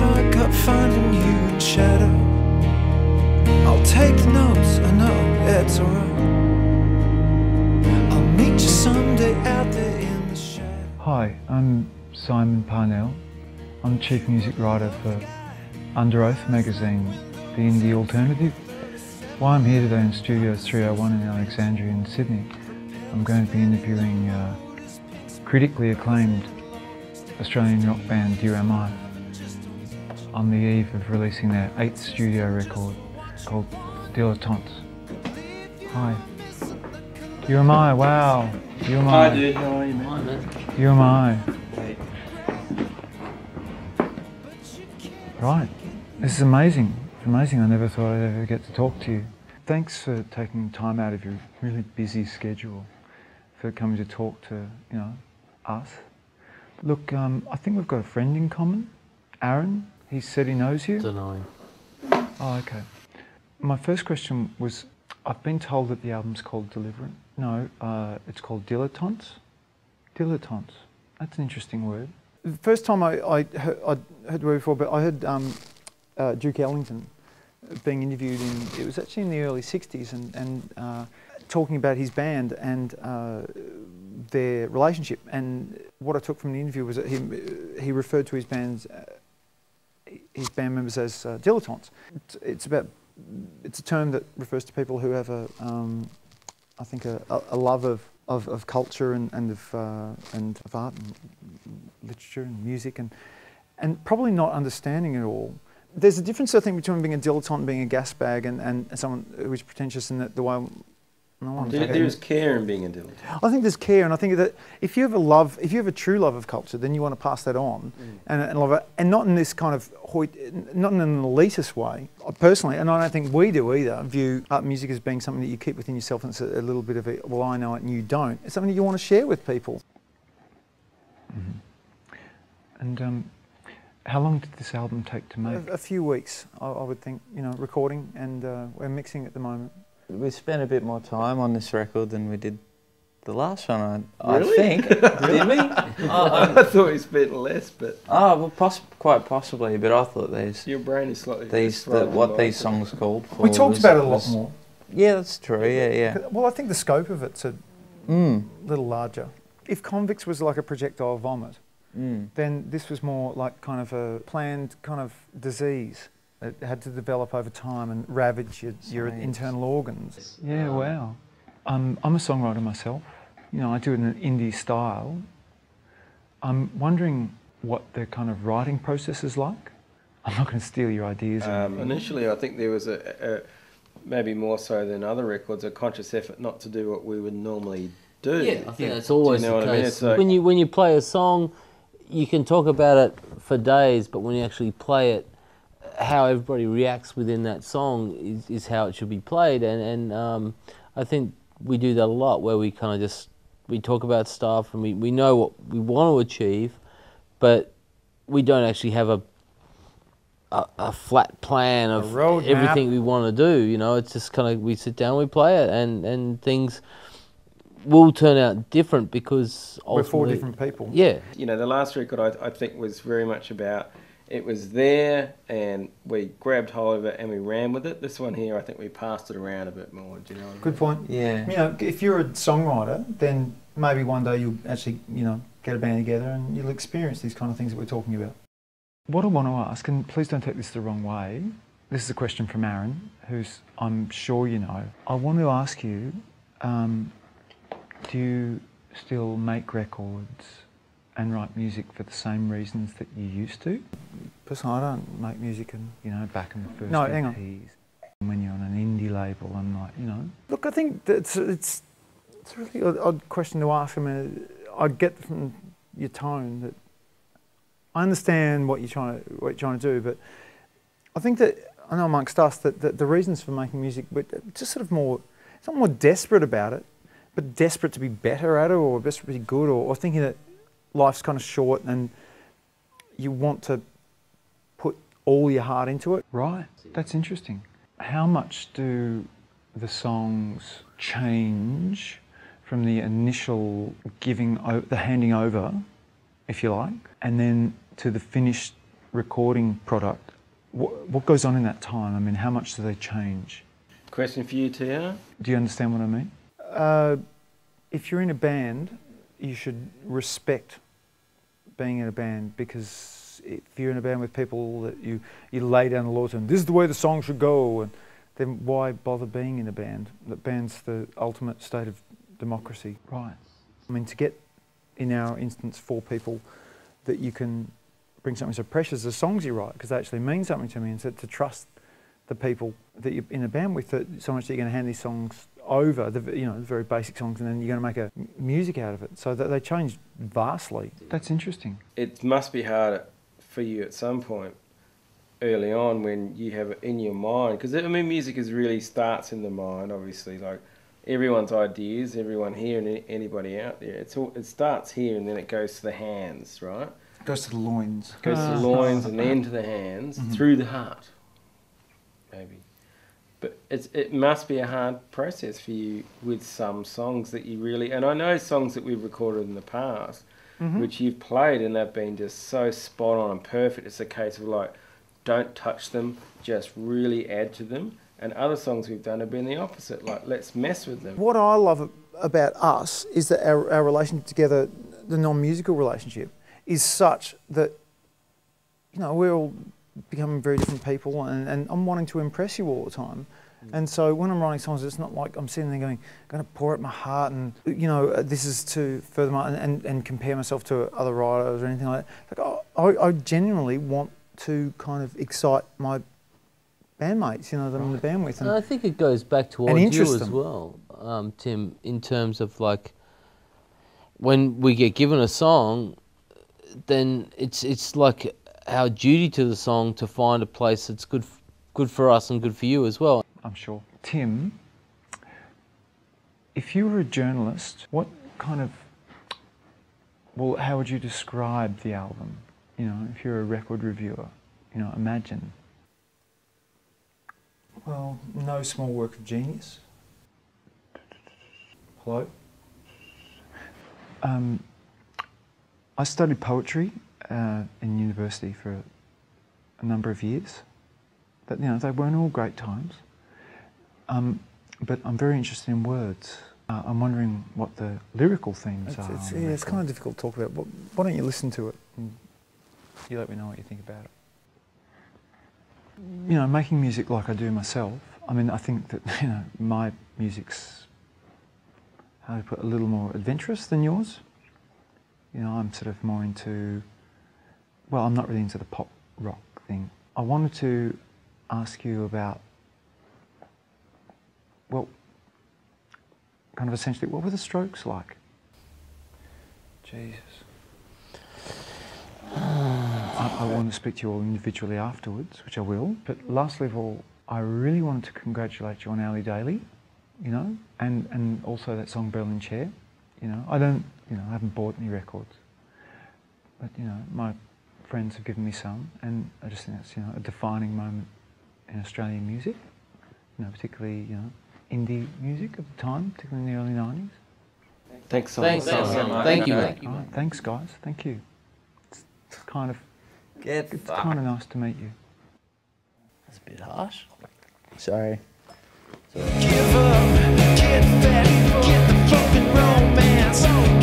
fuck up finding you in shadow. I'll take the notes, I know it's alright. I'll meet you someday out there in the shadow. Hi, I'm Simon Parnell. I'm Chief Music Writer for Under Oath magazine, The Indie Alternative. While I'm here today in Studio 301 in Alexandria in Sydney, I'm going to be interviewing critically acclaimed Australian rock band UMI on the eve of releasing their 8th studio record called Dilettantes. Hi. UMI, wow. UMI. Hi dude, how are you, man? UMI. Hey. Right. This is amazing. It's amazing. I never thought I'd ever get to talk to you. Thanks for taking time out of your really busy schedule for coming to talk to, us. Look, I think we've got a friend in common, Aaron. He said he knows you. Don't know him. Oh, okay. My first question was, I've been told that the album's called Deliverance. No, it's called Dilettantes. Dilettantes. That's an interesting word. The first time I'd heard the word before, but I heard Duke Ellington being interviewed it was actually in the early 60s and talking about his band and their relationship. And what I took from the interview was that he referred to his band members as dilettantes. It's a term that refers to people who have I think a love of culture and of art and literature and music and probably not understanding it all. There's a difference, I think, between being a dilettante and being a gas bag and someone who is pretentious in the way. There's care in being a dilettante. I think there's care, and I think that if you have a true love of culture, then you want to pass that on, and love it, and not in this kind of not in an elitist way. Personally, and I don't think we do either, view art and music as being something that you keep within yourself, and it's a little bit of a, well, I know it and you don't. It's something that you want to share with people. Mm-hmm. And how long did this album take to make? A few weeks, I would think. Recording, and we're mixing at the moment. We spent a bit more time on this record than we did the last one, Really? I think. Did we? I thought we spent less, but... Oh, well, quite possibly, but I thought your brain is slightly... what these songs called for... We talked about it a lot more. Yeah, that's true, yeah. Well, I think the scope of it's a little larger. If Convicts was like a projectile vomit, then this was more like kind of a planned kind of disease. It had to develop over time and ravage your internal organs. Yeah, wow. I'm a songwriter myself. I do it in an indie style. I'm wondering what the kind of writing process is like. I'm not going to steal your ideas. Initially, I think there was maybe more so than other records, a conscious effort not to do what we would normally do. Yeah, I think that's always the case. I mean? When you play a song, you can talk about it for days, but when you actually play it, how everybody reacts within that song is how it should be played, and I think we do that a lot, where we kind of we talk about stuff and we know what we want to achieve, but we don't actually have a flat plan of everything we want to do. It's just kind of, we sit down, we play it, and things will turn out different because we're four different people. Yeah. The last record I think was very much about, it was there and we grabbed hold of it and we ran with it. This one here, I think we passed it around a bit more. Do you know what I mean? Good point. Yeah. If you're a songwriter, then maybe one day you'll actually, get a band together and you'll experience these kind of things that we're talking about. What I want to ask, and please don't take this the wrong way, this is a question from Aaron, who's, I'm sure you know. I want to ask you, do you still make records and write music for the same reasons that you used to? Personally, I don't make music and, back in the first EPs. When you're on an indie label, I'm like, Look, I think that it's a really odd question to ask. I mean, I get from your tone that I understand what you're trying to do, but I think that, I know amongst us, that the reasons for making music, we're just sort of more desperate about it, but desperate to be better at it, or desperate to be good, or thinking that life's kind of short and you want to put all your heart into it. Right, that's interesting. How much do the songs change from the initial the handing over, if you like, and then to the finished recording product, what goes on in that time? I mean, how much do they change? Question for you, Tia. Do you understand what I mean? If you're in a band, you should respect being in a band, because if you're in a band with people that you lay down the laws and this is the way the song should go, and then why bother being in a band? That band's the ultimate state of democracy. Right. I mean, to get, in our instance, 4 people that you can bring something so precious as songs you write, because they actually mean something to me, and so to trust the people that you're in a band with, that so much that you're going to hand these songs over, the very basic songs, and then you're going to make a music out of it. So that they change vastly. That's interesting. It must be hard for you at some point early on when you have it in your mind, because I mean, music really starts in the mind, obviously. Like everyone's ideas, everyone here and anybody out there, it starts here and then it goes to the hands, right? It goes to the loins. It goes to the loins and then to the hands, through the heart, maybe. But it must be a hard process for you with some songs that you really... And I know songs that we've recorded in the past, which you've played, and they've been just so spot on and perfect. It's a case of like, don't touch them, just really add to them. And other songs we've done have been the opposite, like, let's mess with them. What I love about us is that our relationship together, the non-musical relationship, is such that, we're all becoming very different people, and I'm wanting to impress you all the time. And so when I'm writing songs, it's not like I'm sitting there going to pour out my heart and, this is to further my, and compare myself to other writers or anything like that. Like, I genuinely want to kind of excite my bandmates, that I'm in the band with. And I think it goes back towards you as well, Tim, in terms of like, when we get given a song, then it's like our duty to the song to find a place that's good for us and good for you as well. I'm sure. Tim, if you were a journalist, what kind of, how would you describe the album? If you're a record reviewer, imagine. Well, no small work of genius. Hello? I studied poetry in university for a number of years. But, they weren't all great times. But I'm very interested in words. I'm wondering what the lyrical themes are. It's kind of difficult to talk about. Why don't you listen to it and you let me know what you think about it? Making music like I do myself, I mean, I think that, my music's, how to put it, a little more adventurous than yours. I'm sort of more into, I'm not really into the pop rock thing. I wanted to ask you about, kind of essentially, what were the Strokes like? Jesus. I want to speak to you all individually afterwards, which I will. But lastly of all, I really wanted to congratulate you on Ali Daly, and also that song Berlin Chair. I haven't bought any records, but my friends have given me some, and I just think that's a defining moment in Australian music. Particularly indie music at the time, particularly in the early 90s. Thanks so much. Thank you. Right, thanks, guys. Thank you. It's kind of nice to meet you. That's a bit harsh. Sorry. Give up, get back, get the fucking romance.